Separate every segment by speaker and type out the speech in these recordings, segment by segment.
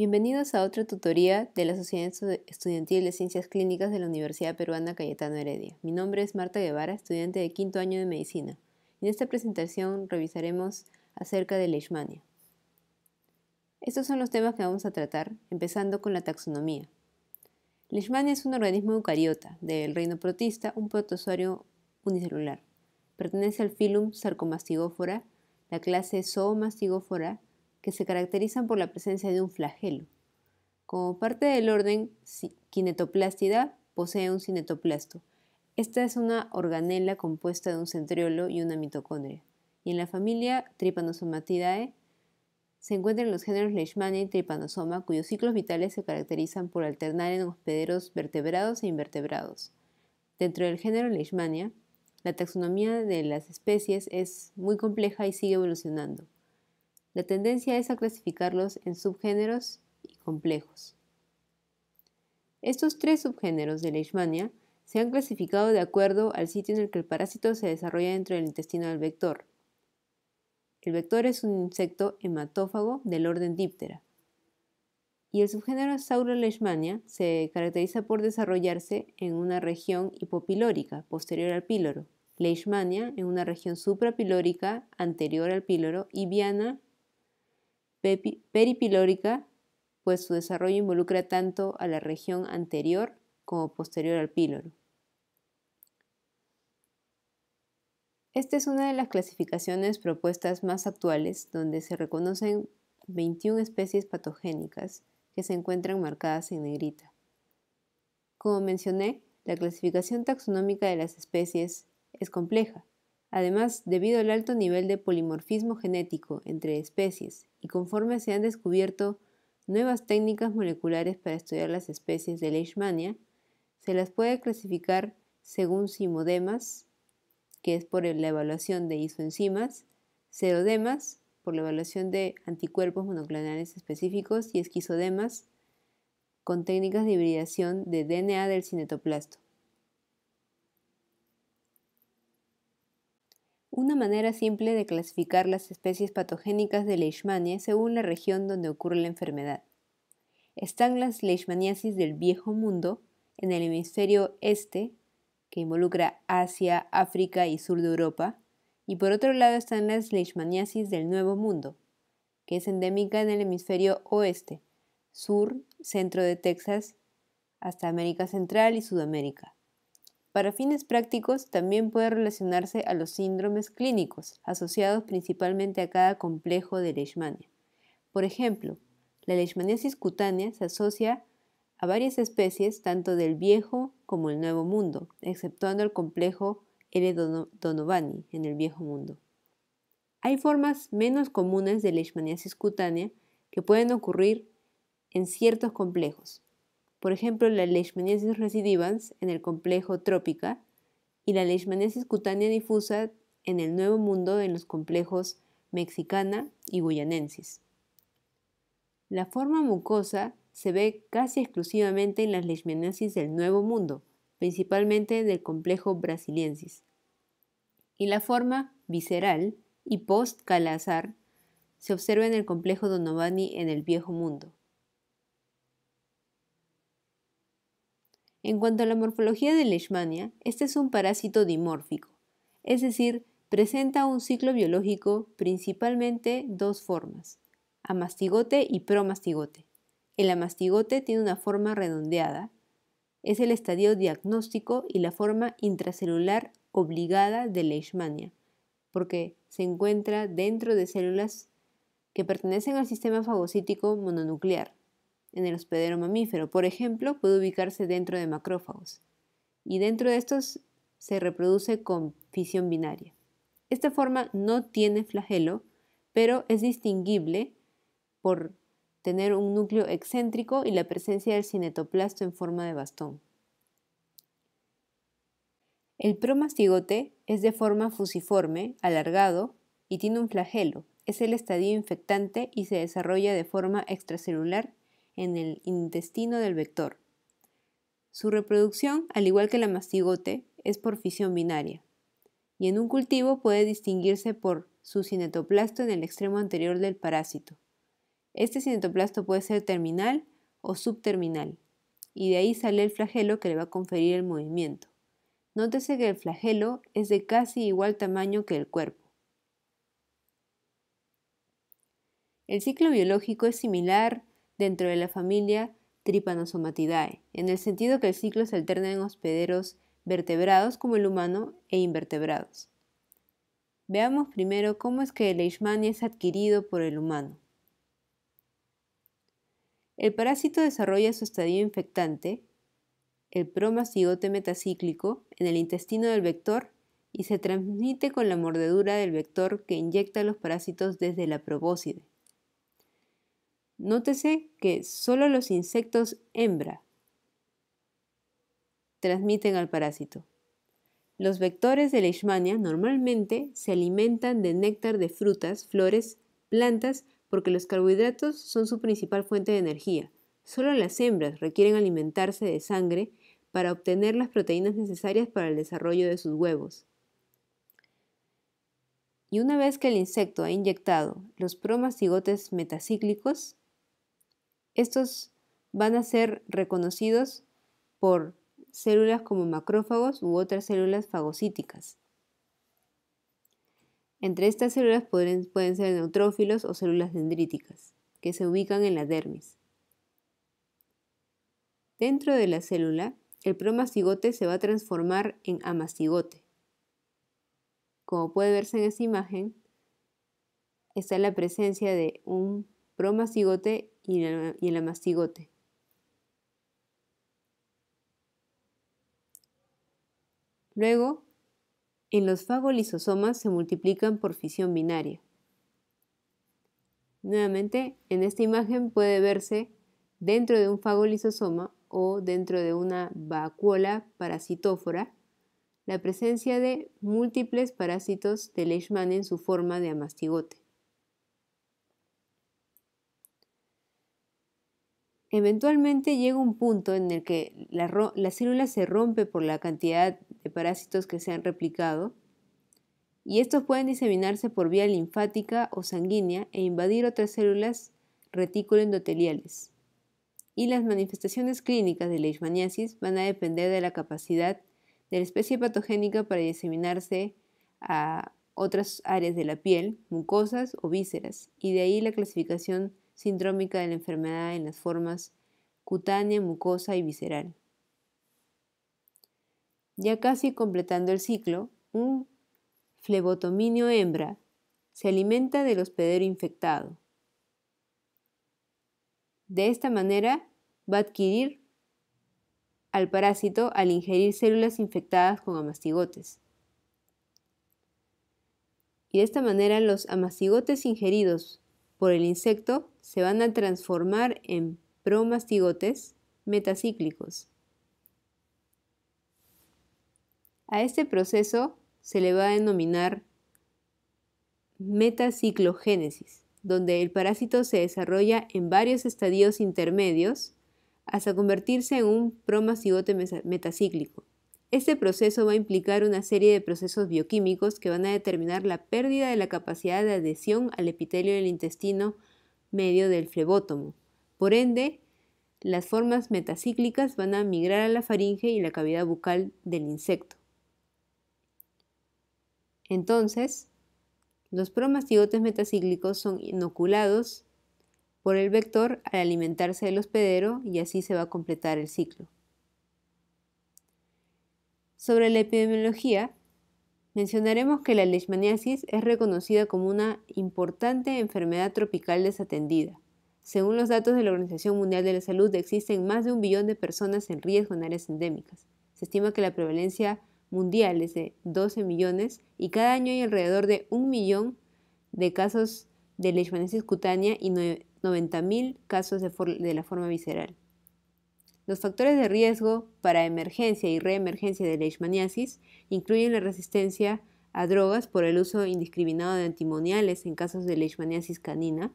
Speaker 1: Bienvenidos a otra tutoría de la Sociedad Estudiantil de Ciencias Clínicas de la Universidad Peruana Cayetano Heredia. Mi nombre es Marta Guevara, estudiante de quinto año de Medicina. En esta presentación revisaremos acerca de Leishmania. Estos son los temas que vamos a tratar, empezando con la taxonomía. Leishmania es un organismo eucariota del reino protista, un protozoario unicelular. Pertenece al filum Sarcomastigófora, la clase Zoomastigófora, que se caracterizan por la presencia de un flagelo. Como parte del orden Kinetoplástida, posee un cinetoplasto. Esta es una organela compuesta de un centriolo y una mitocondria. Y en la familia Trypanosomatidae se encuentran los géneros Leishmania y Trypanosoma, cuyos ciclos vitales se caracterizan por alternar en hospederos vertebrados e invertebrados. Dentro del género Leishmania, la taxonomía de las especies es muy compleja y sigue evolucionando. La tendencia es a clasificarlos en subgéneros y complejos. Estos tres subgéneros de Leishmania se han clasificado de acuerdo al sitio en el que el parásito se desarrolla dentro del intestino del vector. El vector es un insecto hematófago del orden Diptera. Y el subgénero Sauroleishmania se caracteriza por desarrollarse en una región hipopilórica, posterior al píloro, Leishmania en una región suprapilórica, anterior al píloro, y Viana peripilórica, pues su desarrollo involucra tanto a la región anterior como posterior al píloro. Esta es una de las clasificaciones propuestas más actuales, donde se reconocen 21 especies patogénicas que se encuentran marcadas en negrita. Como mencioné, la clasificación taxonómica de las especies es compleja. Además, debido al alto nivel de polimorfismo genético entre especies y conforme se han descubierto nuevas técnicas moleculares para estudiar las especies de Leishmania, se las puede clasificar según simodemas, que es por la evaluación de isoenzimas, serodemas, por la evaluación de anticuerpos monoclonales específicos, y esquizodemas, con técnicas de hibridación de DNA del cinetoplasto. Una manera simple de clasificar las especies patogénicas de Leishmania es según la región donde ocurre la enfermedad. Están las Leishmaniasis del Viejo Mundo en el hemisferio este, que involucra Asia, África y sur de Europa, y por otro lado están las Leishmaniasis del Nuevo Mundo, que es endémica en el hemisferio oeste, sur, centro de Texas, hasta América Central y Sudamérica. Para fines prácticos, también puede relacionarse a los síndromes clínicos, asociados principalmente a cada complejo de Leishmania. Por ejemplo, la leishmaniasis cutánea se asocia a varias especies tanto del Viejo como el Nuevo Mundo, exceptuando el complejo L. donovani en el Viejo Mundo. Hay formas menos comunes de leishmaniasis cutánea que pueden ocurrir en ciertos complejos. Por ejemplo, la Leishmaniasis recidivans en el complejo Trópica y la Leishmaniasis cutánea difusa en el Nuevo Mundo en los complejos Mexicana y Guyanensis. La forma mucosa se ve casi exclusivamente en las Leishmaniasis del Nuevo Mundo, principalmente del complejo Brasiliensis. Y la forma visceral y post-Cala-Azar se observa en el complejo Donovani en el Viejo Mundo. En cuanto a la morfología de Leishmania, este es un parásito dimórfico, es decir, presenta un ciclo biológico principalmente dos formas, amastigote y promastigote. El amastigote tiene una forma redondeada, es el estadio diagnóstico y la forma intracelular obligada de Leishmania, porque se encuentra dentro de células que pertenecen al sistema fagocítico mononuclear. En el hospedero mamífero, por ejemplo, puede ubicarse dentro de macrófagos, y dentro de estos se reproduce con fisión binaria. Esta forma no tiene flagelo, pero es distinguible por tener un núcleo excéntrico y la presencia del cinetoplasto en forma de bastón. El promastigote es de forma fusiforme, alargado y tiene un flagelo. Es el estadio infectante y se desarrolla de forma extracelular en el intestino del vector. Su reproducción, al igual que la mastigote, es por fisión binaria, y en un cultivo puede distinguirse por su cinetoplasto en el extremo anterior del parásito. Este cinetoplasto puede ser terminal o subterminal, y de ahí sale el flagelo que le va a conferir el movimiento. Nótese que el flagelo es de casi igual tamaño que el cuerpo. El ciclo biológico es similar dentro de la familia Trypanosomatidae, en el sentido que el ciclo se alterna en hospederos vertebrados como el humano e invertebrados. Veamos primero cómo es que el Leishmania es adquirido por el humano. El parásito desarrolla su estadio infectante, el promastigote metacíclico, en el intestino del vector y se transmite con la mordedura del vector que inyecta los parásitos desde la probóscide. Nótese que solo los insectos hembra transmiten al parásito. Los vectores de Leishmania normalmente se alimentan de néctar de frutas, flores, plantas, porque los carbohidratos son su principal fuente de energía. Solo las hembras requieren alimentarse de sangre para obtener las proteínas necesarias para el desarrollo de sus huevos. Y una vez que el insecto ha inyectado los promastigotes metacíclicos, estos van a ser reconocidos por células como macrófagos u otras células fagocíticas. Entre estas células pueden ser neutrófilos o células dendríticas, que se ubican en la dermis. Dentro de la célula, el promastigote se va a transformar en amastigote. Como puede verse en esta imagen, está la presencia de un promastigote y el amastigote. Luego, en los fagolisosomas se multiplican por fisión binaria. Nuevamente, en esta imagen puede verse dentro de un fagolisosoma o dentro de una vacuola parasitófora la presencia de múltiples parásitos de Leishmania en su forma de amastigote. Eventualmente llega un punto en el que la célula se rompe por la cantidad de parásitos que se han replicado y estos pueden diseminarse por vía linfática o sanguínea e invadir otras células retículo-endoteliales. Y las manifestaciones clínicas de leishmaniasis van a depender de la capacidad de la especie patogénica para diseminarse a otras áreas de la piel, mucosas o vísceras, y de ahí la clasificación sindrómica de la enfermedad en las formas cutánea, mucosa y visceral. Ya casi completando el ciclo, un flebotominio hembra se alimenta del hospedero infectado. De esta manera va a adquirir al parásito al ingerir células infectadas con amastigotes. Y de esta manera los amastigotes ingeridos por el insecto se van a transformar en promastigotes metacíclicos. A este proceso se le va a denominar metaciclogénesis, donde el parásito se desarrolla en varios estadios intermedios hasta convertirse en un promastigote metacíclico. Este proceso va a implicar una serie de procesos bioquímicos que van a determinar la pérdida de la capacidad de adhesión al epitelio del intestino medio del flebótomo. Por ende, las formas metacíclicas van a migrar a la faringe y la cavidad bucal del insecto. Entonces, los promastigotes metacíclicos son inoculados por el vector al alimentarse del hospedero y así se va a completar el ciclo. Sobre la epidemiología, mencionaremos que la leishmaniasis es reconocida como una importante enfermedad tropical desatendida. Según los datos de la Organización Mundial de la Salud, existen más de 1 billón de personas en riesgo en áreas endémicas. Se estima que la prevalencia mundial es de 12 millones y cada año hay alrededor de 1 millón de casos de leishmaniasis cutánea y 90.000 casos de la forma visceral. Los factores de riesgo para emergencia y reemergencia de leishmaniasis incluyen la resistencia a drogas por el uso indiscriminado de antimoniales en casos de leishmaniasis canina,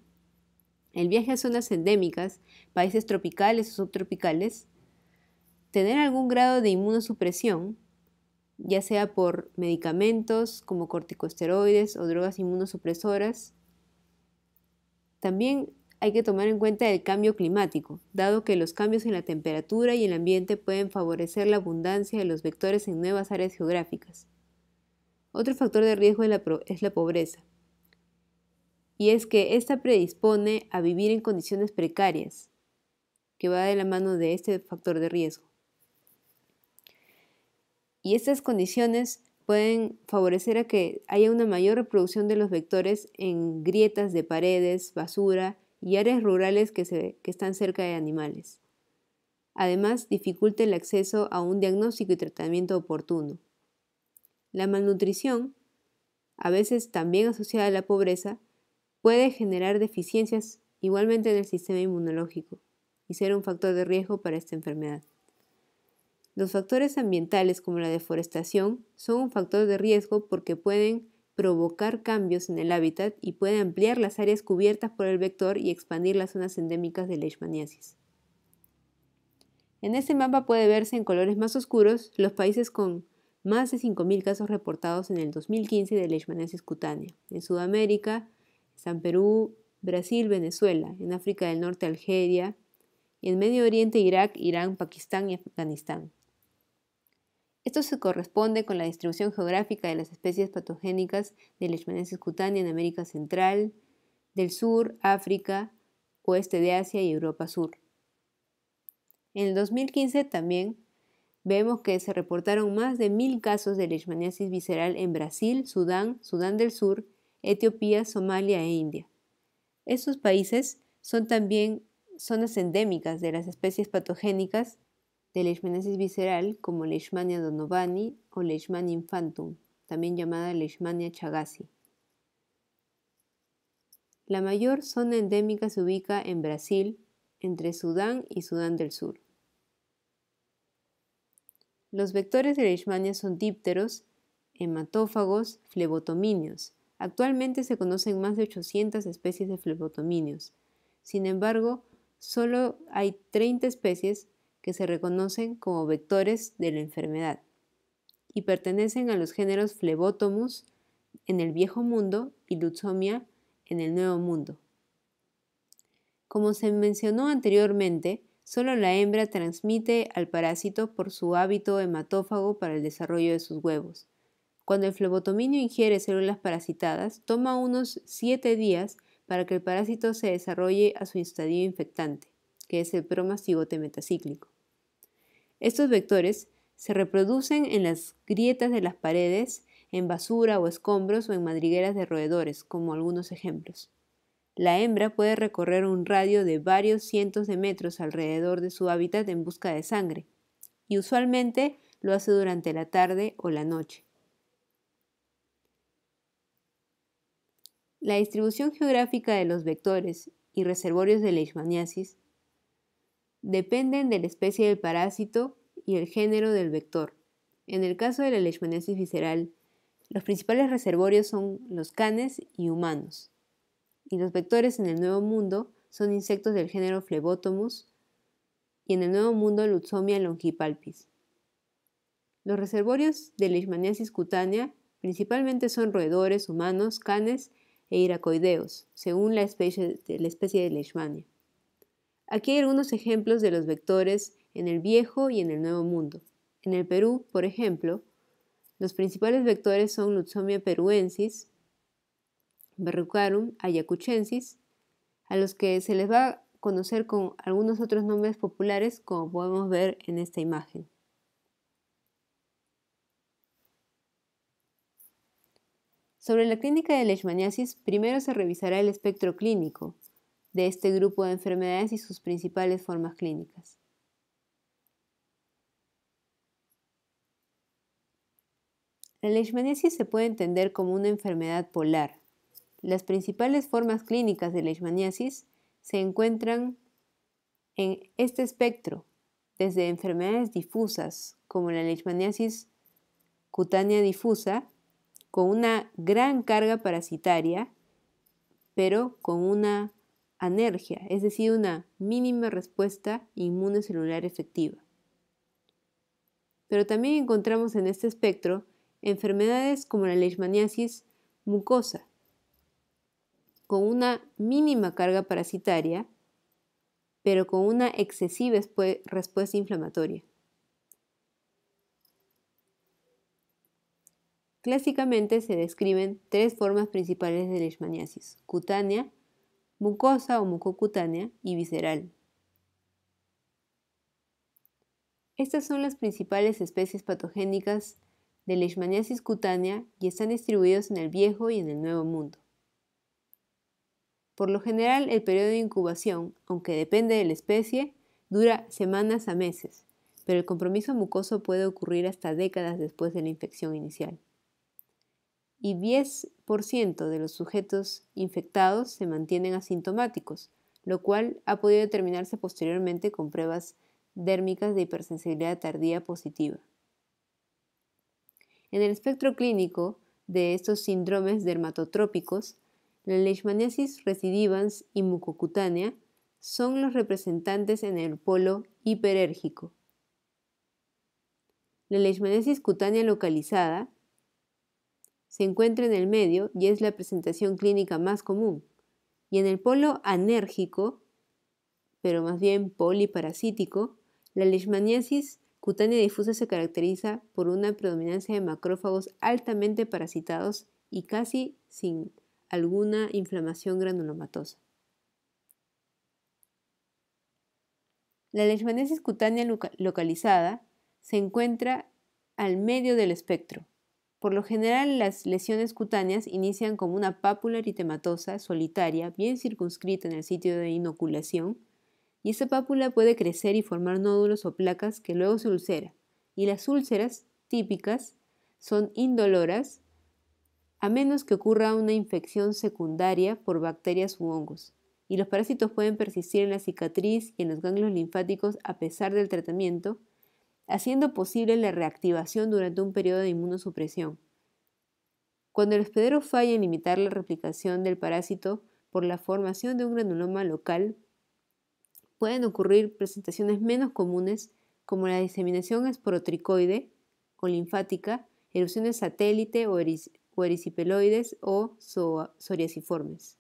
Speaker 1: el viaje a zonas endémicas, países tropicales o subtropicales, tener algún grado de inmunosupresión, ya sea por medicamentos como corticosteroides o drogas inmunosupresoras. También hay que tomar en cuenta el cambio climático, dado que los cambios en la temperatura y el ambiente pueden favorecer la abundancia de los vectores en nuevas áreas geográficas. Otro factor de riesgo es la pobreza, y es que ésta predispone a vivir en condiciones precarias, que va de la mano de este factor de riesgo. Y estas condiciones pueden favorecer a que haya una mayor reproducción de los vectores en grietas de paredes, basura y áreas rurales que están cerca de animales. Además, dificulta el acceso a un diagnóstico y tratamiento oportuno. La malnutrición, a veces también asociada a la pobreza, puede generar deficiencias igualmente en el sistema inmunológico y ser un factor de riesgo para esta enfermedad. Los factores ambientales como la deforestación son un factor de riesgo porque pueden provocar cambios en el hábitat y pueden ampliar las áreas cubiertas por el vector y expandir las zonas endémicas de leishmaniasis. En este mapa puede verse en colores más oscuros los países con más de 5.000 casos reportados en el 2015 de leishmaniasis cutánea. En Sudamérica están Perú, Brasil, Venezuela, en África del Norte, Argelia, y en Medio Oriente, Irak, Irán, Pakistán y Afganistán. Esto se corresponde con la distribución geográfica de las especies patogénicas de leishmaniasis cutánea en América Central, del Sur, África, oeste de Asia y Europa Sur. En el 2015 también vemos que se reportaron más de 1.000 casos de leishmaniasis visceral en Brasil, Sudán, Sudán del Sur, Etiopía, Somalia e India. Estos países son también zonas endémicas de las especies patogénicas de leishmaniasis visceral como Leishmania donovani o Leishmania infantum, también llamada Leishmania chagassi. La mayor zona endémica se ubica en Brasil, entre Sudán y Sudán del Sur. Los vectores de Leishmania son dípteros, hematófagos, flebotomíneos. Actualmente se conocen más de 800 especies de flebotomíneos. Sin embargo, solo hay 30 especies que se reconocen como vectores de la enfermedad y pertenecen a los géneros Phlebotomus en el Viejo Mundo y Lutzomia en el Nuevo Mundo. Como se mencionó anteriormente, solo la hembra transmite al parásito por su hábito hematófago para el desarrollo de sus huevos. Cuando el flebotominio ingiere células parasitadas, toma unos 7 días para que el parásito se desarrolle a su estadio infectante, que es el promastigote metacíclico. Estos vectores se reproducen en las grietas de las paredes, en basura o escombros o en madrigueras de roedores, como algunos ejemplos. La hembra puede recorrer un radio de varios cientos de metros alrededor de su hábitat en busca de sangre, y usualmente lo hace durante la tarde o la noche. La distribución geográfica de los vectores y reservorios de leishmaniasis dependen de la especie del parásito y el género del vector. En el caso de la leishmaniasis visceral, los principales reservorios son los canes y humanos, y los vectores en el Nuevo Mundo son insectos del género Phlebotomus y en el Nuevo Mundo Lutzomia longipalpis. Los reservorios de leishmaniasis cutánea principalmente son roedores, humanos, canes e iracoideos, según la especie de leishmania. Aquí hay algunos ejemplos de los vectores en el Viejo y en el Nuevo Mundo. En el Perú, por ejemplo, los principales vectores son Lutzomia peruensis, Verrucarum ayacuchensis, a los que se les va a conocer con algunos otros nombres populares, como podemos ver en esta imagen. Sobre la clínica de leishmaniasis, primero se revisará el espectro clínico de este grupo de enfermedades y sus principales formas clínicas. La leishmaniasis se puede entender como una enfermedad polar. Las principales formas clínicas de leishmaniasis se encuentran en este espectro, desde enfermedades difusas como la leishmaniasis cutánea difusa, con una gran carga parasitaria, pero con una anergia, es decir, una mínima respuesta inmune celular efectiva. Pero también encontramos en este espectro enfermedades como la leishmaniasis mucosa, con una mínima carga parasitaria, pero con una excesiva respuesta inflamatoria. Clásicamente se describen tres formas principales de leishmaniasis: cutánea, mucosa o mucocutánea y visceral. Estas son las principales especies patogénicas de leishmaniasis cutánea y están distribuidos en el Viejo y en el Nuevo Mundo. Por lo general, el periodo de incubación, aunque depende de la especie, dura semanas a meses, pero el compromiso mucoso puede ocurrir hasta décadas después de la infección inicial. Y 10% de los sujetos infectados se mantienen asintomáticos, lo cual ha podido determinarse posteriormente con pruebas dérmicas de hipersensibilidad tardía positiva. En el espectro clínico de estos síndromes dermatotrópicos, la leishmaniasis recidivans y mucocutánea son los representantes en el polo hiperérgico. La leishmaniasis cutánea localizada se encuentra en el medio y es la presentación clínica más común. Y en el polo anérgico, pero más bien poliparasítico, la leishmaniasis cutánea difusa se caracteriza por una predominancia de macrófagos altamente parasitados y casi sin alguna inflamación granulomatosa. La leishmaniasis cutánea localizada se encuentra al medio del espectro. Por lo general, las lesiones cutáneas inician como una pápula eritematosa solitaria bien circunscrita en el sitio de inoculación, y esta pápula puede crecer y formar nódulos o placas que luego se ulcera. Y las úlceras típicas son indoloras, a menos que ocurra una infección secundaria por bacterias u hongos. Y los parásitos pueden persistir en la cicatriz y en los ganglios linfáticos a pesar del tratamiento, haciendo posible la reactivación durante un periodo de inmunosupresión. Cuando el hospedero falla en limitar la replicación del parásito por la formación de un granuloma local, pueden ocurrir presentaciones menos comunes como la diseminación esporotricoide o linfática, erupciones satélite o erisipeloides o psoriasiformes.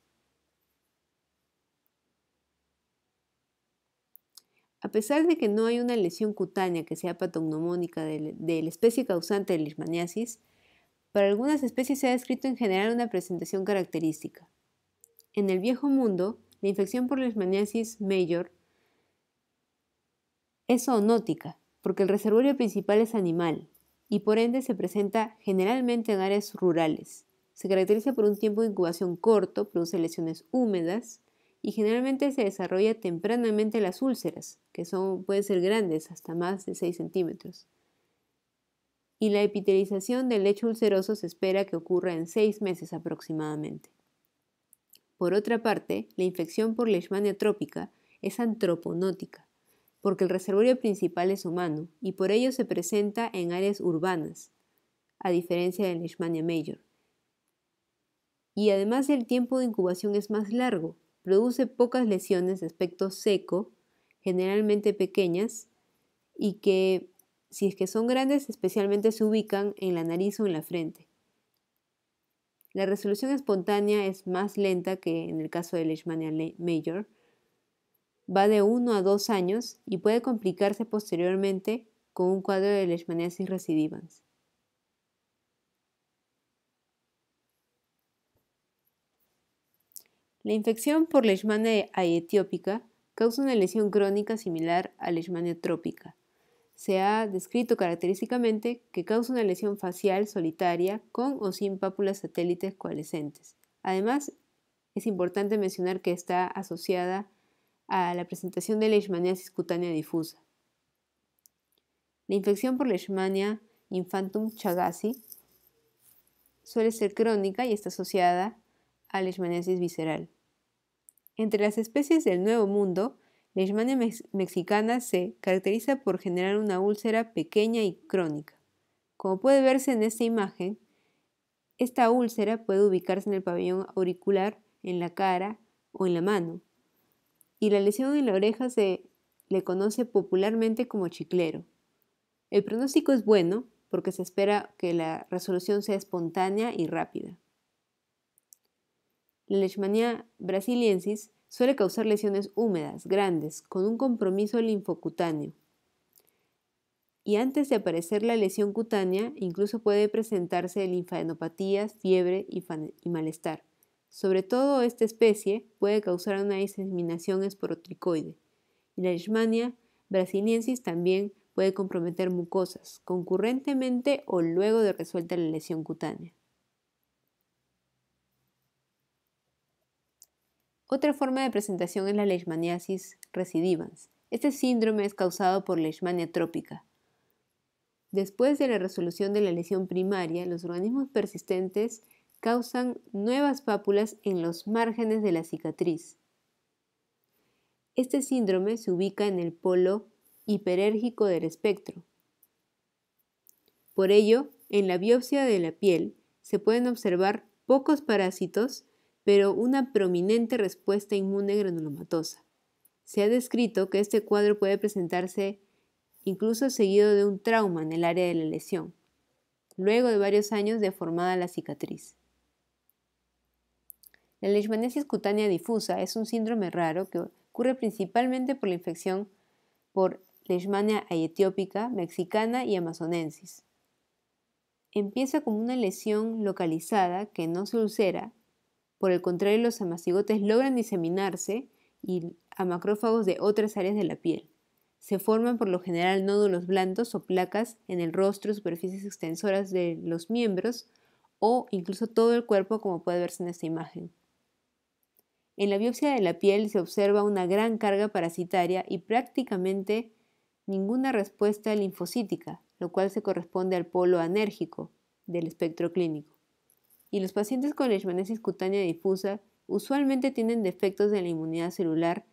Speaker 1: A pesar de que no hay una lesión cutánea que sea patognomónica de la especie causante de leishmaniasis, para algunas especies se ha descrito en general una presentación característica. En el Viejo Mundo, la infección por leishmaniasis major es zoonótica, porque el reservorio principal es animal y por ende se presenta generalmente en áreas rurales. Se caracteriza por un tiempo de incubación corto, produce lesiones húmedas y generalmente se desarrolla tempranamente las úlceras, que pueden ser grandes, hasta más de 6 centímetros. Y la epitelización del lecho ulceroso se espera que ocurra en 6 meses aproximadamente. Por otra parte, la infección por leishmania trópica es antroponótica, porque el reservorio principal es humano y por ello se presenta en áreas urbanas, a diferencia de la leishmania major. Y además el tiempo de incubación es más largo, produce pocas lesiones de aspecto seco, generalmente pequeñas, y que, si es que son grandes, especialmente se ubican en la nariz o en la frente. La resolución espontánea es más lenta que en el caso de leishmania major, va de 1 a 2 años y puede complicarse posteriormente con un cuadro de leishmaniasis recidivans. La infección por leishmania aetiópica causa una lesión crónica similar a leishmania trópica. Se ha descrito característicamente que causa una lesión facial solitaria con o sin pápulas satélites coalescentes. Además, es importante mencionar que está asociada a la presentación de leishmaniasis cutánea difusa. La infección por Leishmania infantum chagassi suele ser crónica y está asociada a leishmaniasis visceral. Entre las especies del Nuevo Mundo, Leishmania mexicana se caracteriza por generar una úlcera pequeña y crónica. Como puede verse en esta imagen, esta úlcera puede ubicarse en el pabellón auricular, en la cara o en la mano. Y la lesión en la oreja se le conoce popularmente como chiclero. El pronóstico es bueno porque se espera que la resolución sea espontánea y rápida. La Leishmania brasiliensis suele causar lesiones húmedas, grandes, con un compromiso linfocutáneo. Y antes de aparecer la lesión cutánea, incluso puede presentarse linfadenopatías, fiebre y malestar. Sobre todo esta especie puede causar una diseminación esporotricoide. Y la Leishmania brasiliensis también puede comprometer mucosas, concurrentemente o luego de resuelta la lesión cutánea. Otra forma de presentación es la leishmaniasis recidivans. Este síndrome es causado por Leishmania trópica. Después de la resolución de la lesión primaria, los organismos persistentes causan nuevas pápulas en los márgenes de la cicatriz. Este síndrome se ubica en el polo hiperérgico del espectro. Por ello, en la biopsia de la piel se pueden observar pocos parásitos, pero una prominente respuesta inmune granulomatosa. Se ha descrito que este cuadro puede presentarse incluso seguido de un trauma en el área de la lesión, luego de varios años de formada la cicatriz. La leishmaniasis cutánea difusa es un síndrome raro que ocurre principalmente por la infección por Leishmania aetiopica, mexicana y amazonensis. Empieza como una lesión localizada que no se ulcera. Por el contrario, los amastigotes logran diseminarse a macrófagos de otras áreas de la piel. Se forman por lo general nódulos blandos o placas en el rostro, superficies extensoras de los miembros o incluso todo el cuerpo, como puede verse en esta imagen. En la biopsia de la piel se observa una gran carga parasitaria y prácticamente ninguna respuesta linfocítica, lo cual se corresponde al polo anérgico del espectro clínico. Y los pacientes con leishmaniasis cutánea difusa usualmente tienen defectos de la inmunidad celular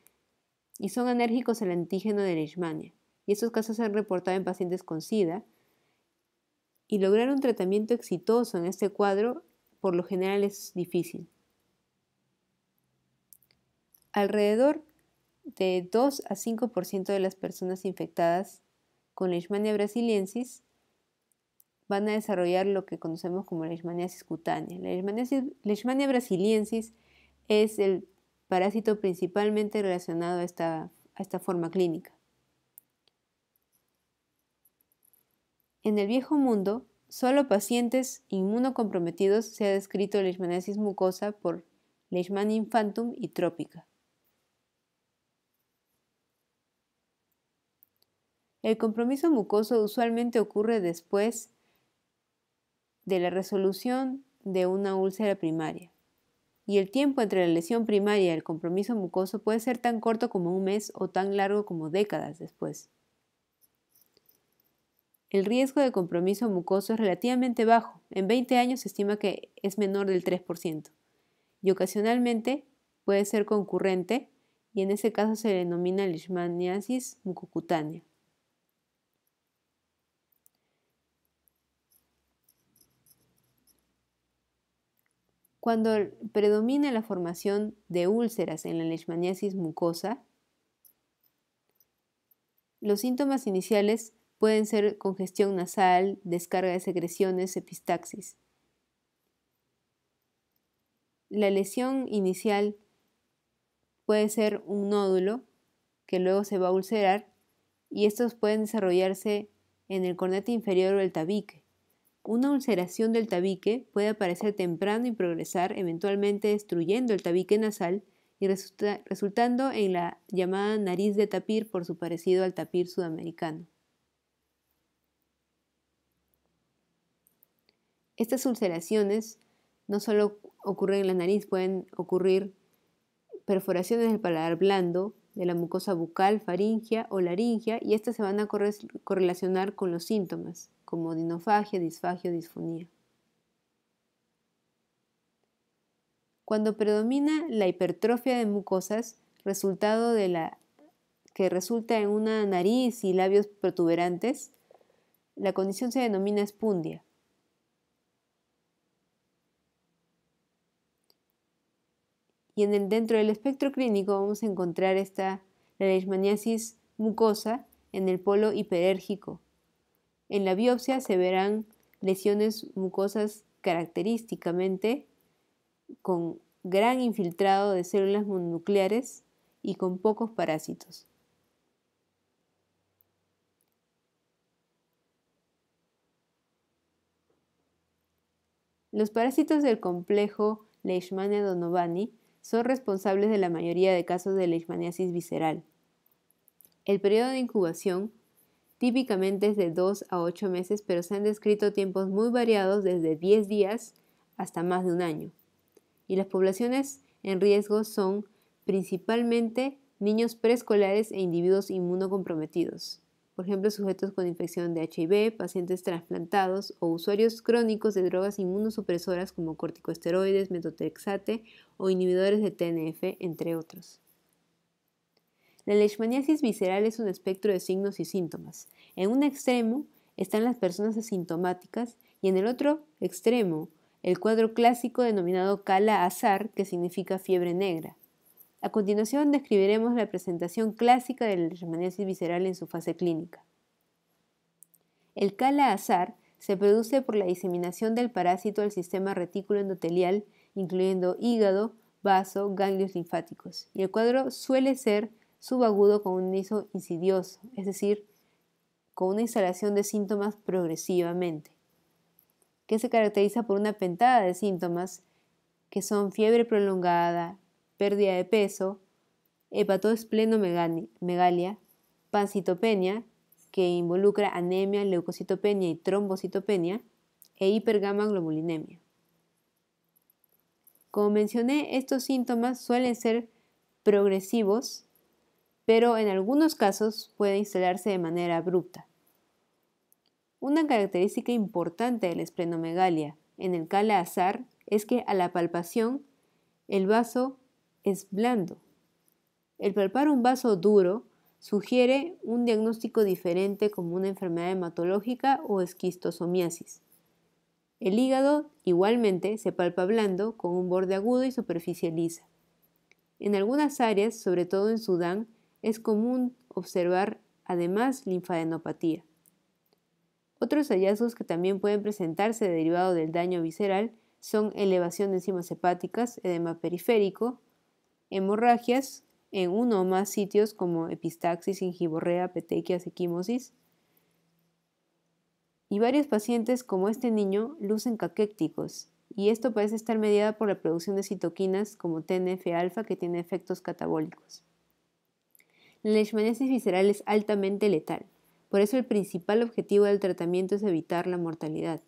Speaker 1: y son alérgicos al antígeno de Leishmania. Y estos casos se han reportado en pacientes con SIDA. Y lograr un tratamiento exitoso en este cuadro por lo general es difícil. Alrededor de 2 a 5% de las personas infectadas con Leishmania brasiliensis van a desarrollar lo que conocemos como leishmaniasis cutánea. La Leishmania brasiliensis es el parásito principalmente relacionado a esta forma clínica. En el Viejo Mundo, solo pacientes inmunocomprometidos se ha descrito leishmaniasis mucosa por Leishmania infantum y trópica. El compromiso mucoso usualmente ocurre después de la resolución de una úlcera primaria, y el tiempo entre la lesión primaria y el compromiso mucoso puede ser tan corto como un mes o tan largo como décadas después. El riesgo de compromiso mucoso es relativamente bajo. En 20 años se estima que es menor del 3%, y ocasionalmente puede ser concurrente, y en ese caso se denomina leishmaniasis mucocutánea. Cuando predomina la formación de úlceras en la leishmaniasis mucosa, los síntomas iniciales pueden ser congestión nasal, descarga de secreciones, epistaxis. La lesión inicial puede ser un nódulo que luego se va a ulcerar, y estos pueden desarrollarse en el cornete inferior o el tabique. Una ulceración del tabique puede aparecer temprano y progresar, eventualmente destruyendo el tabique nasal y resultando en la llamada nariz de tapir por su parecido al tapir sudamericano. Estas ulceraciones no solo ocurren en la nariz, pueden ocurrir perforaciones del paladar blando, de la mucosa bucal, faringea o laringea, y estas se van a correlacionar con los síntomas, como dinofagia, disfagia o disfonía. Cuando predomina la hipertrofia de mucosas, que resulta en una nariz y labios protuberantes, la condición se denomina espundia. Y dentro del espectro clínico vamos a encontrar la leishmaniasis mucosa en el polo hiperérgico. En la biopsia se verán lesiones mucosas característicamente con gran infiltrado de células mononucleares y con pocos parásitos. Los parásitos del complejo Leishmania-Donovani son responsables de la mayoría de casos de leishmaniasis visceral. El periodo de incubación típicamente es de 2 a 8 meses, pero se han descrito tiempos muy variados desde 10 días hasta más de un año. Y las poblaciones en riesgo son principalmente niños preescolares e individuos inmunocomprometidos. Por ejemplo, sujetos con infección de HIV, pacientes trasplantados o usuarios crónicos de drogas inmunosupresoras como corticosteroides, metotrexate o inhibidores de TNF, entre otros. La leishmaniasis visceral es un espectro de signos y síntomas. En un extremo están las personas asintomáticas y en el otro extremo el cuadro clásico denominado Kala-Azar, que significa fiebre negra. A continuación describiremos la presentación clásica de la leishmaniasis visceral en su fase clínica. El Kala-Azar se produce por la diseminación del parásito al sistema retículo endotelial, incluyendo hígado, vaso, ganglios linfáticos, y el cuadro suele ser subagudo con un inicio insidioso, es decir, con una instalación de síntomas progresivamente, que se caracteriza por una pentada de síntomas que son fiebre prolongada, pérdida de peso, hepatoesplenomegalia, pancitopenia, que involucra anemia, leucocitopenia y trombocitopenia, e hipergamaglobulinemia. Como mencioné, estos síntomas suelen ser progresivos, pero en algunos casos puede instalarse de manera abrupta. Una característica importante de la esplenomegalia en el Kala-Azar es que a la palpación el vaso es blando. El palpar un vaso duro sugiere un diagnóstico diferente como una enfermedad hematológica o esquistosomiasis. El hígado igualmente se palpa blando con un borde agudo y superficie lisa. En algunas áreas, sobre todo en Sudán, es común observar además linfadenopatía. Otros hallazgos que también pueden presentarse derivado del daño visceral son elevación de enzimas hepáticas, edema periférico, hemorragias en uno o más sitios como epistaxis, gingivorrea, petequias, equimosis. Y varios pacientes como este niño lucen caquécticos, y esto parece estar mediado por la producción de citoquinas como TNF-alfa que tiene efectos catabólicos. La leishmaniasis visceral es altamente letal, por eso el principal objetivo del tratamiento es evitar la mortalidad.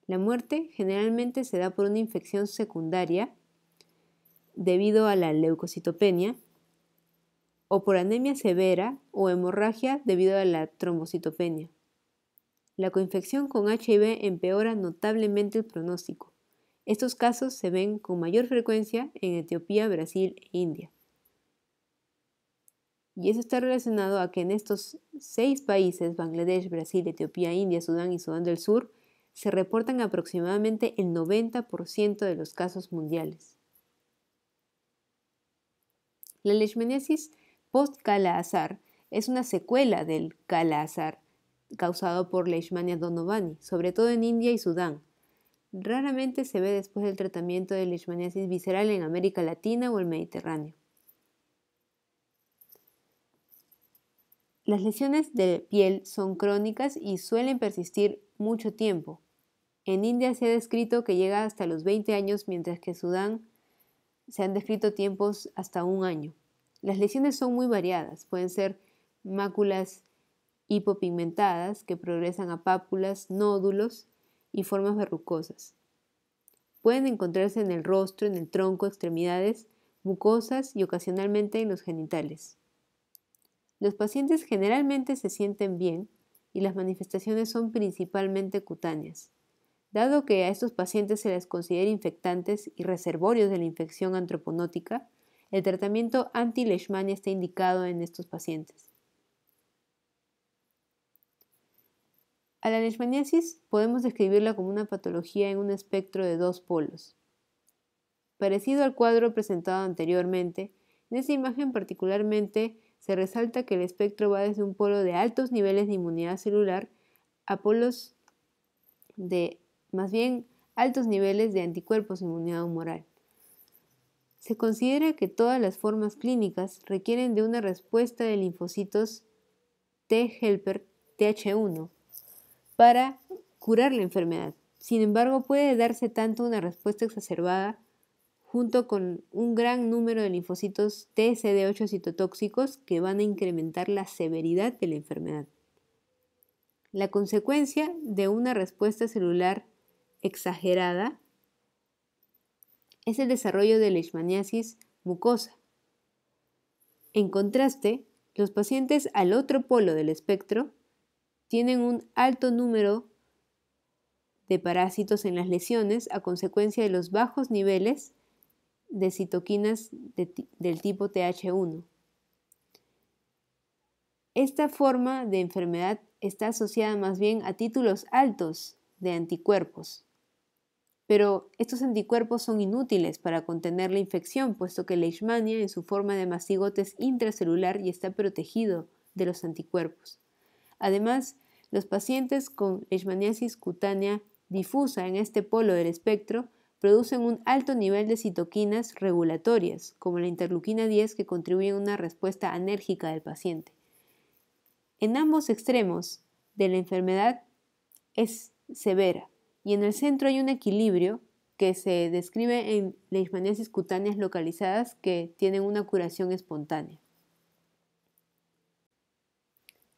Speaker 1: La muerte generalmente se da por una infección secundaria debido a la leucocitopenia o por anemia severa o hemorragia debido a la trombocitopenia. La coinfección con HIV empeora notablemente el pronóstico. Estos casos se ven con mayor frecuencia en Etiopía, Brasil e India. Y eso está relacionado a que en estos 6 países, Bangladesh, Brasil, Etiopía, India, Sudán y Sudán del Sur, se reportan aproximadamente el 90% de los casos mundiales. La leishmaniasis post-Kala-Azar es una secuela del Kala-Azar causado por Leishmania-Donovani, sobre todo en India y Sudán. Raramente se ve después del tratamiento de leishmaniasis visceral en América Latina o el Mediterráneo. Las lesiones de piel son crónicas y suelen persistir mucho tiempo. En India se ha descrito que llega hasta los 20 años, mientras que en Sudán se han descrito tiempos hasta un año. Las lesiones son muy variadas, pueden ser máculas hipopigmentadas que progresan a pápulas, nódulos y formas verrucosas. Pueden encontrarse en el rostro, en el tronco, extremidades, mucosas y ocasionalmente en los genitales. Los pacientes generalmente se sienten bien y las manifestaciones son principalmente cutáneas. Dado que a estos pacientes se les considera infectantes y reservorios de la infección antroponótica, el tratamiento anti-leishmania está indicado en estos pacientes. A la leishmaniasis podemos describirla como una patología en un espectro de 2 polos. Parecido al cuadro presentado anteriormente, en esta imagen particularmente se resalta que el espectro va desde un polo de altos niveles de inmunidad celular a polos de más bien altos niveles de anticuerpos e inmunidad humoral. Se considera que todas las formas clínicas requieren de una respuesta de linfocitos T helper Th1 para curar la enfermedad. Sin embargo, puede darse tanto una respuesta exacerbada junto con un gran número de linfocitos TCD8 citotóxicos que van a incrementar la severidad de la enfermedad. La consecuencia de una respuesta celular exagerada es el desarrollo de leishmaniasis mucosa. En contraste, los pacientes al otro polo del espectro tienen un alto número de parásitos en las lesiones a consecuencia de los bajos niveles de citoquinas del tipo Th1. Esta forma de enfermedad está asociada más bien a títulos altos de anticuerpos, pero estos anticuerpos son inútiles para contener la infección, puesto que Leishmania en su forma de mastigote es intracelular y está protegido de los anticuerpos. Además, los pacientes con leishmaniasis cutánea difusa en este polo del espectro producen un alto nivel de citoquinas regulatorias, como la interleuquina 10, que contribuye a una respuesta anérgica del paciente. En ambos extremos de la enfermedad es severa y en el centro hay un equilibrio que se describe en leishmaniasis cutáneas localizadas que tienen una curación espontánea.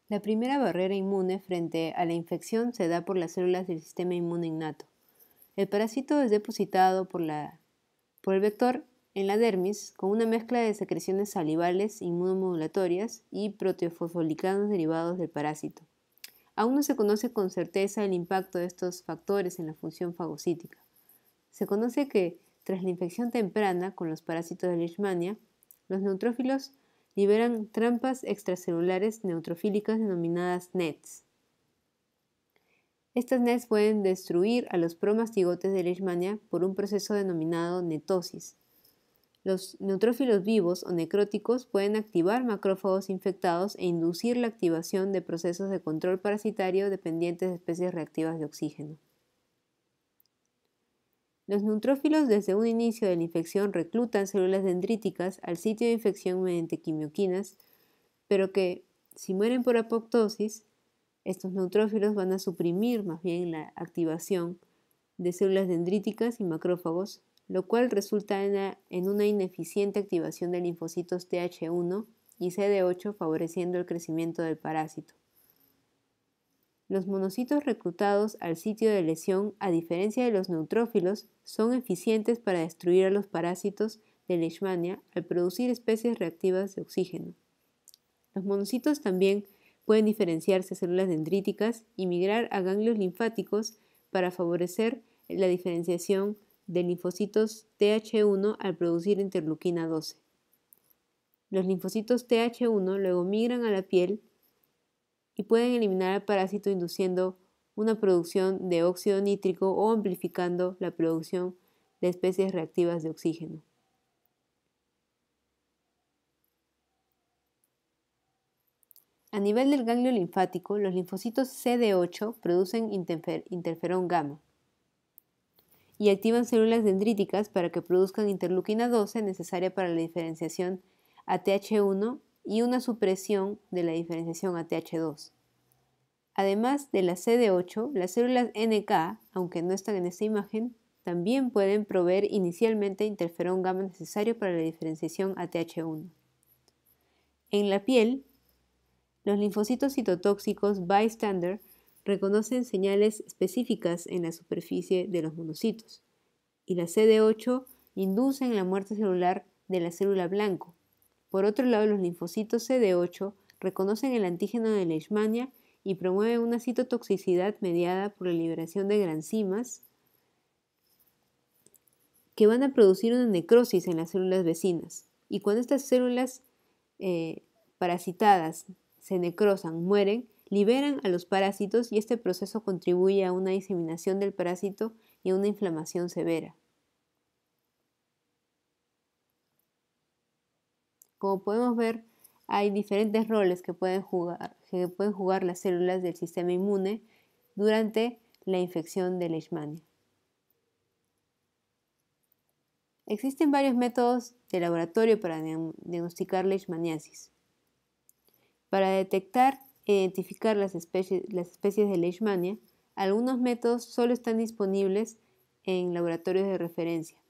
Speaker 1: La primera barrera inmune frente a la infección se da por las células del sistema inmune innato. El parásito es depositado por el vector en la dermis con una mezcla de secreciones salivales inmunomodulatorias y proteofosfolicanos derivados del parásito. Aún no se conoce con certeza el impacto de estos factores en la función fagocítica. Se conoce que tras la infección temprana con los parásitos de Leishmania, los neutrófilos liberan trampas extracelulares neutrofílicas denominadas NETs. Estas NETs pueden destruir a los promastigotes de Leishmania por un proceso denominado netosis. Los neutrófilos vivos o necróticos pueden activar macrófagos infectados e inducir la activación de procesos de control parasitario dependientes de especies reactivas de oxígeno. Los neutrófilos desde un inicio de la infección reclutan células dendríticas al sitio de infección mediante quimioquinas, pero que, si mueren por apoptosis, estos neutrófilos van a suprimir más bien la activación de células dendríticas y macrófagos, lo cual resulta en una ineficiente activación de linfocitos Th1 y CD8, favoreciendo el crecimiento del parásito. Los monocitos reclutados al sitio de lesión, a diferencia de los neutrófilos, son eficientes para destruir a los parásitos de Leishmania al producir especies reactivas de oxígeno. Los monocitos también pueden diferenciarse a células dendríticas y migrar a ganglios linfáticos para favorecer la diferenciación de linfocitos Th1 al producir interleuquina 12. Los linfocitos Th1 luego migran a la piel y pueden eliminar al parásito induciendo una producción de óxido nítrico o amplificando la producción de especies reactivas de oxígeno. A nivel del ganglio linfático, los linfocitos CD8 producen interferón gamma y activan células dendríticas para que produzcan interleuquina 12 necesaria para la diferenciación a Th1 y una supresión de la diferenciación a Th2. Además de la CD8, las células NK, aunque no están en esta imagen, también pueden proveer inicialmente interferón gamma necesario para la diferenciación a Th1. En la piel, los linfocitos citotóxicos bystander reconocen señales específicas en la superficie de los monocitos, y la CD8 inducen la muerte celular de la célula blanco. Por otro lado, los linfocitos CD8 reconocen el antígeno de Leishmania y promueven una citotoxicidad mediada por la liberación de granzimas que van a producir una necrosis en las células vecinas. Y cuando estas células parasitadas se necrosan, mueren, liberan a los parásitos y este proceso contribuye a una diseminación del parásito y a una inflamación severa. Como podemos ver, hay diferentes roles que pueden jugar las células del sistema inmune durante la infección de Leishmania. Existen varios métodos de laboratorio para diagnosticar leishmaniasis. Para detectar e identificar las especies de leishmania, algunos métodos solo están disponibles en laboratorios de referencia.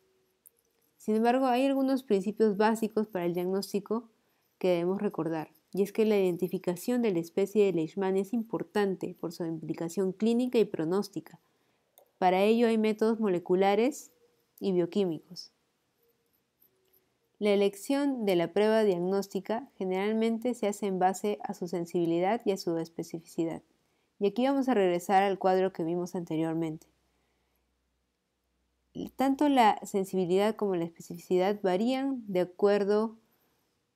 Speaker 1: Sin embargo, hay algunos principios básicos para el diagnóstico que debemos recordar, y es que la identificación de la especie de leishmania es importante por su implicación clínica y pronóstica. Para ello hay métodos moleculares y bioquímicos. La elección de la prueba diagnóstica generalmente se hace en base a su sensibilidad y a su especificidad. Y aquí vamos a regresar al cuadro que vimos anteriormente. Tanto la sensibilidad como la especificidad varían de acuerdo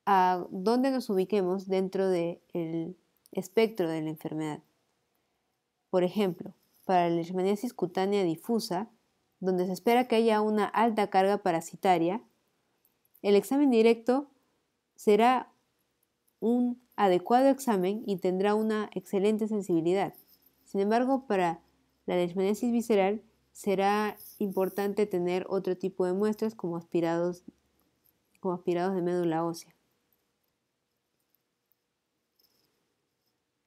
Speaker 1: a dónde nos ubiquemos dentro del espectro de la enfermedad. Por ejemplo, para la leishmaniasis cutánea difusa, donde se espera que haya una alta carga parasitaria, el examen directo será un adecuado examen y tendrá una excelente sensibilidad. Sin embargo, para la leishmaniasis visceral será importante tener otro tipo de muestras como aspirados de médula ósea.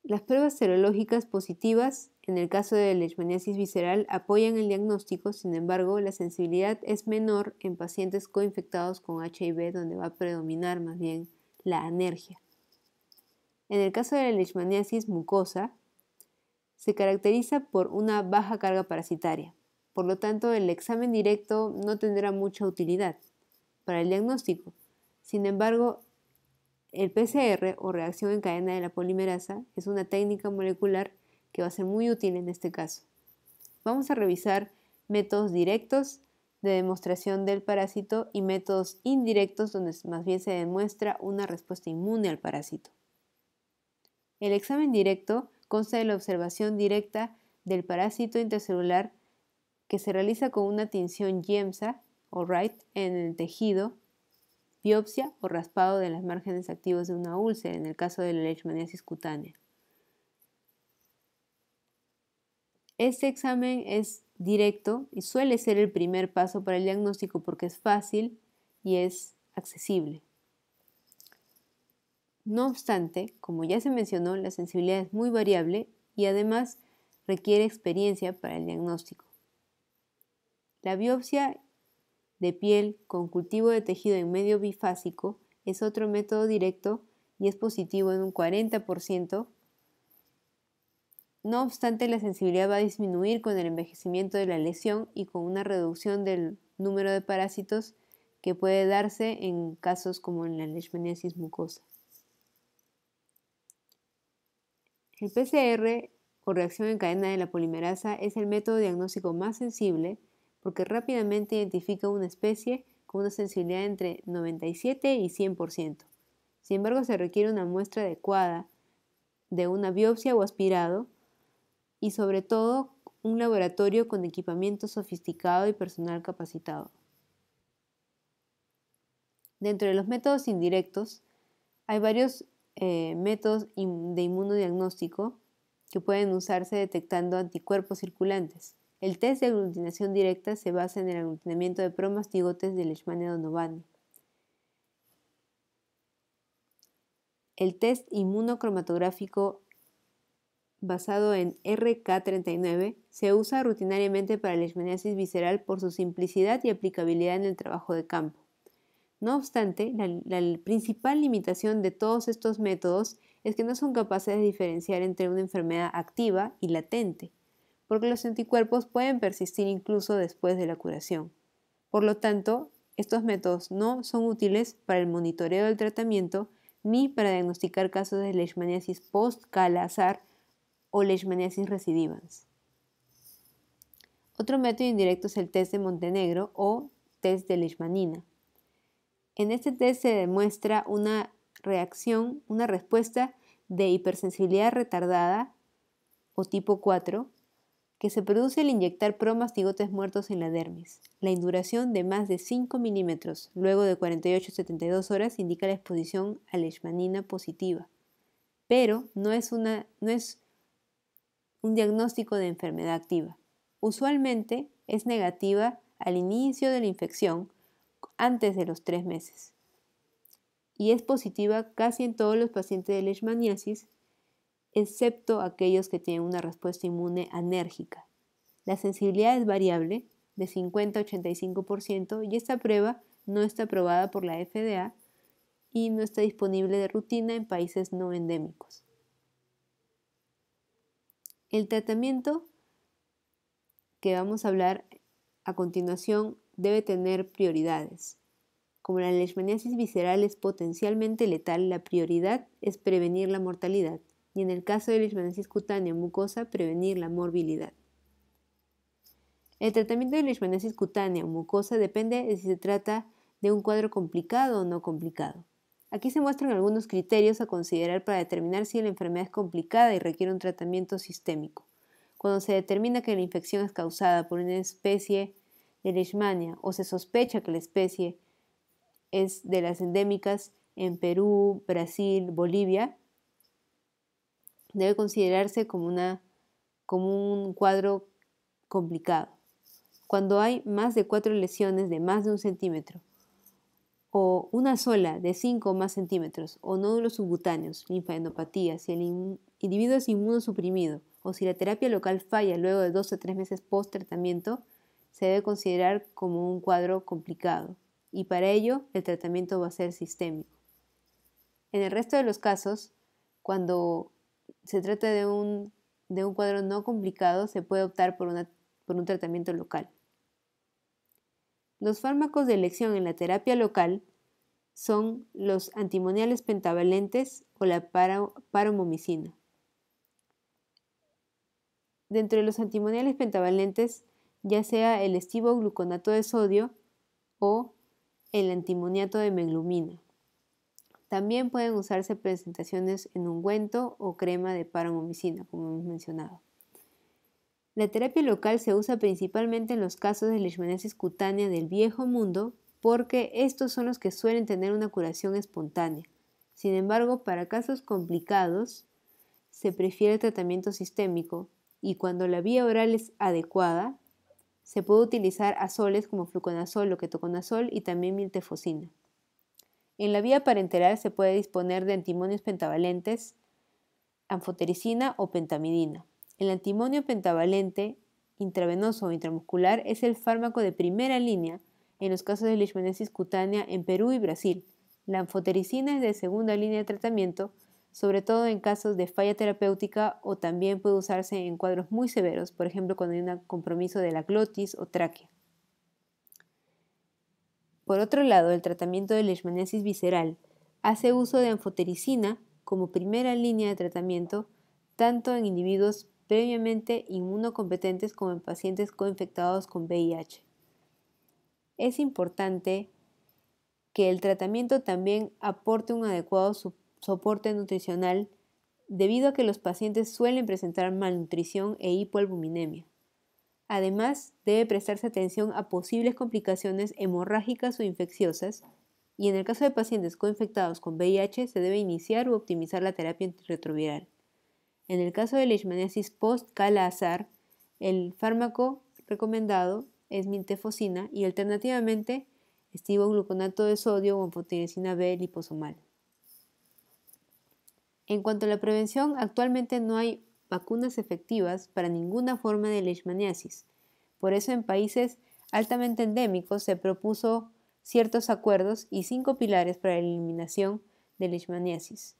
Speaker 1: Las pruebas serológicas positivas en el caso de leishmaniasis visceral apoyan el diagnóstico, sin embargo, la sensibilidad es menor en pacientes coinfectados con HIV, donde va a predominar más bien la anergia. En el caso de la leishmaniasis mucosa, se caracteriza por una baja carga parasitaria. Por lo tanto, el examen directo no tendrá mucha utilidad para el diagnóstico. Sin embargo, el PCR o reacción en cadena de la polimerasa es una técnica molecular que va a ser muy útil en este caso. Vamos a revisar métodos directos de demostración del parásito y métodos indirectos donde más bien se demuestra una respuesta inmune al parásito. El examen directo consta de la observación directa del parásito intracelular que se realiza con una tinción Giemsa o Wright en el tejido, biopsia o raspado de las márgenes activos de una úlcera en el caso de la leishmaniasis cutánea. Este examen es directo y suele ser el primer paso para el diagnóstico porque es fácil y es accesible. No obstante, como ya se mencionó, la sensibilidad es muy variable y además requiere experiencia para el diagnóstico. La biopsia de piel con cultivo de tejido en medio bifásico es otro método directo y es positivo en un 40%. No obstante, la sensibilidad va a disminuir con el envejecimiento de la lesión y con una reducción del número de parásitos que puede darse en casos como en la leishmaniasis mucosa. El PCR o reacción en cadena de la polimerasa es el método diagnóstico más sensible porque rápidamente identifica una especie con una sensibilidad entre 97 y 100%. Sin embargo, se requiere una muestra adecuada de una biopsia o aspirado y sobre todo un laboratorio con equipamiento sofisticado y personal capacitado. Dentro de los métodos indirectos hay varios métodos de inmunodiagnóstico que pueden usarse detectando anticuerpos circulantes. El test de aglutinación directa se basa en el aglutinamiento de promastigotes de Leishmania donovani. El test inmunocromatográfico basado en RK39 se usa rutinariamente para la leishmaniasis visceral por su simplicidad y aplicabilidad en el trabajo de campo. No obstante, la principal limitación de todos estos métodos es que no son capaces de diferenciar entre una enfermedad activa y latente, porque los anticuerpos pueden persistir incluso después de la curación. Por lo tanto, estos métodos no son útiles para el monitoreo del tratamiento ni para diagnosticar casos de leishmaniasis post-Kala-Azar o leishmaniasis recidivans. Otro método indirecto es el test de Montenegro o test de leishmanina. En este test se demuestra una respuesta de hipersensibilidad retardada o tipo 4 que se produce al inyectar promastigotes muertos en la dermis. La induración de más de 5 milímetros luego de 48 a 72 horas indica la exposición a leishmanina positiva, pero no es un diagnóstico de enfermedad activa. Usualmente es negativa al inicio de la infección, antes de los 3 meses y es positiva casi en todos los pacientes de leishmaniasis, excepto aquellos que tienen una respuesta inmune anérgica. La sensibilidad es variable, de 50 a 85%, y esta prueba no está aprobada por la FDA y no está disponible de rutina en países no endémicos. El tratamiento que vamos a hablar a continuación debe tener prioridades. Como la leishmaniasis visceral es potencialmente letal, la prioridad es prevenir la mortalidad y en el caso de leishmaniasis cutánea o mucosa, prevenir la morbilidad. El tratamiento de leishmaniasis cutánea o mucosa depende de si se trata de un cuadro complicado o no complicado. Aquí se muestran algunos criterios a considerar para determinar si la enfermedad es complicada y requiere un tratamiento sistémico. Cuando se determina que la infección es causada por una especie de leishmania o se sospecha que la especie es de las endémicas en Perú, Brasil, Bolivia, debe considerarse como un cuadro complicado. Cuando hay más de 4 lesiones de más de 1 centímetro, o una sola de 5 o más centímetros, o nódulos subcutáneos, linfadenopatías, si el individuo es inmunosuprimido, o si la terapia local falla luego de 2 o 3 meses post-tratamiento, se debe considerar como un cuadro complicado, y para ello el tratamiento va a ser sistémico. En el resto de los casos, cuando se trata de un cuadro no complicado, se puede optar por un tratamiento local. Los fármacos de elección en la terapia local son los antimoniales pentavalentes o la paromomicina. Dentro de los antimoniales pentavalentes, ya sea el estivogluconato de sodio o el antimoniato de meglumina. También pueden usarse presentaciones en ungüento o crema de paromomicina, como hemos mencionado. La terapia local se usa principalmente en los casos de leishmaniasis cutánea del Viejo Mundo porque estos son los que suelen tener una curación espontánea. Sin embargo, para casos complicados se prefiere el tratamiento sistémico y cuando la vía oral es adecuada, se puede utilizar azoles como fluconazol o ketoconazol y también miltefosina. En la vía parenteral se puede disponer de antimonios pentavalentes, anfotericina o pentamidina. El antimonio pentavalente intravenoso o intramuscular es el fármaco de primera línea en los casos de leishmaniasis cutánea en Perú y Brasil. La anfotericina es de segunda línea de tratamiento, sobre todo en casos de falla terapéutica o también puede usarse en cuadros muy severos, por ejemplo cuando hay un compromiso de la glotis o tráquea. Por otro lado, el tratamiento de leishmaniasis visceral hace uso de anfotericina como primera línea de tratamiento tanto en individuos previamente inmunocompetentes como en pacientes coinfectados con VIH. Es importante que el tratamiento también aporte un adecuado soporte nutricional debido a que los pacientes suelen presentar malnutrición e hipoalbuminemia. Además, debe prestarse atención a posibles complicaciones hemorrágicas o infecciosas y en el caso de pacientes coinfectados con VIH se debe iniciar o optimizar la terapia antirretroviral. En el caso de leishmaniasis post-Kala-Azar, el fármaco recomendado es miltefosina y alternativamente estivogluconato de sodio o anfotericina B liposomal. En cuanto a la prevención, actualmente no hay vacunas efectivas para ninguna forma de leishmaniasis. Por eso en países altamente endémicos se propuso ciertos acuerdos y 5 pilares para la eliminación de leishmaniasis.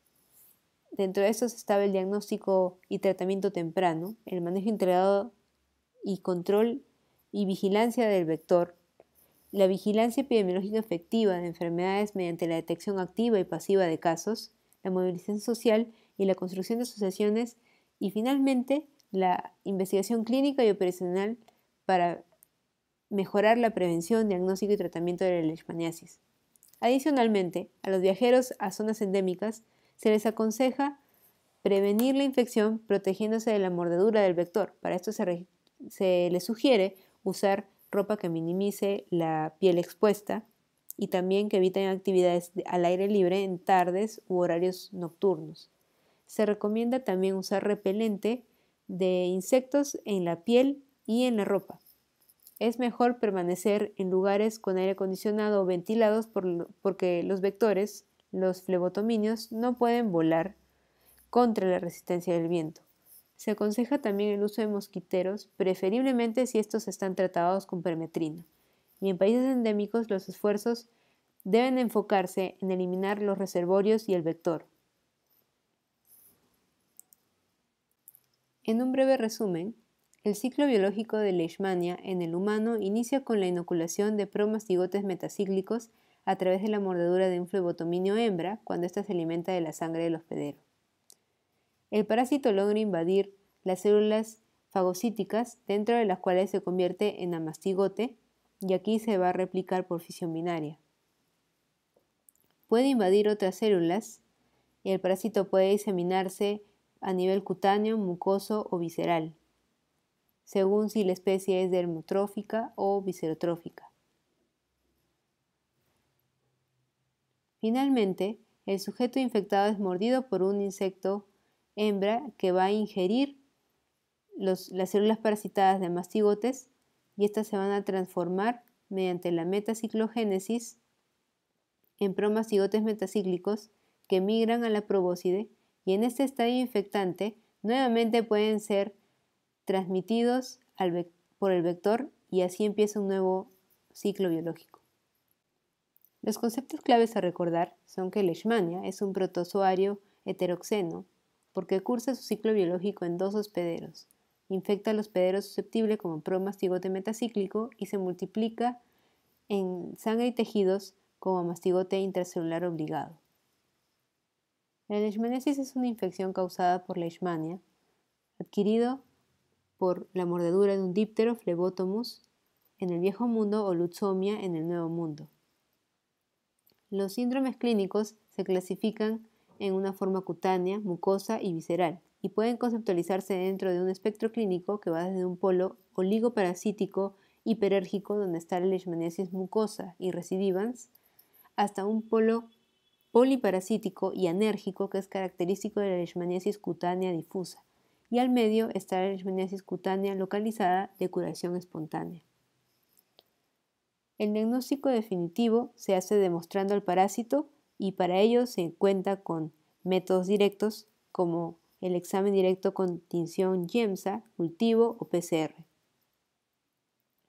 Speaker 1: Dentro de estos estaba el diagnóstico y tratamiento temprano, el manejo integrado y control y vigilancia del vector, la vigilancia epidemiológica efectiva de enfermedades mediante la detección activa y pasiva de casos, la movilización social y la construcción de asociaciones y finalmente la investigación clínica y operacional para mejorar la prevención, diagnóstico y tratamiento de la leishmaniasis. Adicionalmente, a los viajeros a zonas endémicas se les aconseja prevenir la infección protegiéndose de la mordedura del vector. Para esto se les sugiere usar ropa que minimice la piel expuesta y también que eviten actividades al aire libre en tardes u horarios nocturnos. Se recomienda también usar repelente de insectos en la piel y en la ropa. es mejor permanecer en lugares con aire acondicionado o ventilados porque los vectores, los flebotominios, no pueden volar contra la resistencia del viento. Se aconseja también el uso de mosquiteros, preferiblemente si estos están tratados con permetrina. Y en países endémicos los esfuerzos deben enfocarse en eliminar los reservorios y el vector. En un breve resumen, el ciclo biológico de Leishmania en el humano inicia con la inoculación de promastigotes metacíclicos a través de la mordedura de un flebotominio hembra cuando ésta se alimenta de la sangre del hospedero. El parásito logra invadir las células fagocíticas, dentro de las cuales se convierte en amastigote, y aquí se va a replicar por fisión binaria. Puede invadir otras células y el parásito puede diseminarse a nivel cutáneo, mucoso o visceral, según si la especie es dermotrófica o viscerotrófica. Finalmente, el sujeto infectado es mordido por un insecto hembra que va a ingerir las células parasitadas de mastigotes y estas se van a transformar mediante la metaciclogénesis en promastigotes metacíclicos que migran a la probóscide y en este estadio infectante nuevamente pueden ser transmitidos por el vector y así empieza un nuevo ciclo biológico. Los conceptos claves a recordar son que Leishmania es un protozoario heteroxeno porque cursa su ciclo biológico en dos hospederos. Infecta al hospedero susceptible como promastigote metacíclico y se multiplica en sangre y tejidos como mastigote intracelular obligado. La leishmaniasis es una infección causada por Leishmania, adquirido por la mordedura de un díptero Phlebotomus en el Viejo Mundo o Lutzomia en el Nuevo Mundo. Los síndromes clínicos se clasifican en una forma cutánea, mucosa y visceral, y pueden conceptualizarse dentro de un espectro clínico que va desde un polo oligoparasítico hiperérgico, donde está la leishmaniasis mucosa y recidivans, hasta un polo poliparasítico y anérgico que es característico de la leishmaniasis cutánea difusa, y al medio está la leishmaniasis cutánea localizada de curación espontánea. El diagnóstico definitivo se hace demostrando el parásito y para ello se cuenta con métodos directos como el examen directo con tinción YEMSA, cultivo o PCR.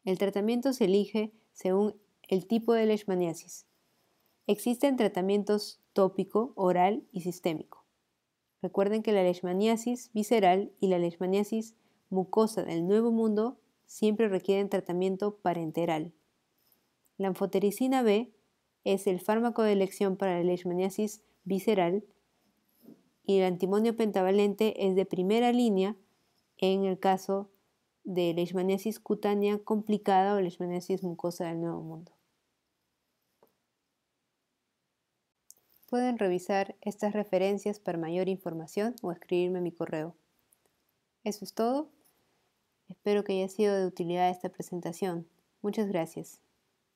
Speaker 1: El tratamiento se elige según el tipo de leishmaniasis. Existen tratamientos tópico, oral y sistémico. Recuerden que la leishmaniasis visceral y la leishmaniasis mucosa del Nuevo Mundo siempre requieren tratamiento parenteral. La anfotericina B es el fármaco de elección para la leishmaniasis visceral y el antimonio pentavalente es de primera línea en el caso de leishmaniasis cutánea complicada o leishmaniasis mucosa del Nuevo Mundo. Pueden revisar estas referencias para mayor información o escribirme a mi correo. Eso es todo. Espero que haya sido de utilidad esta presentación. Muchas gracias.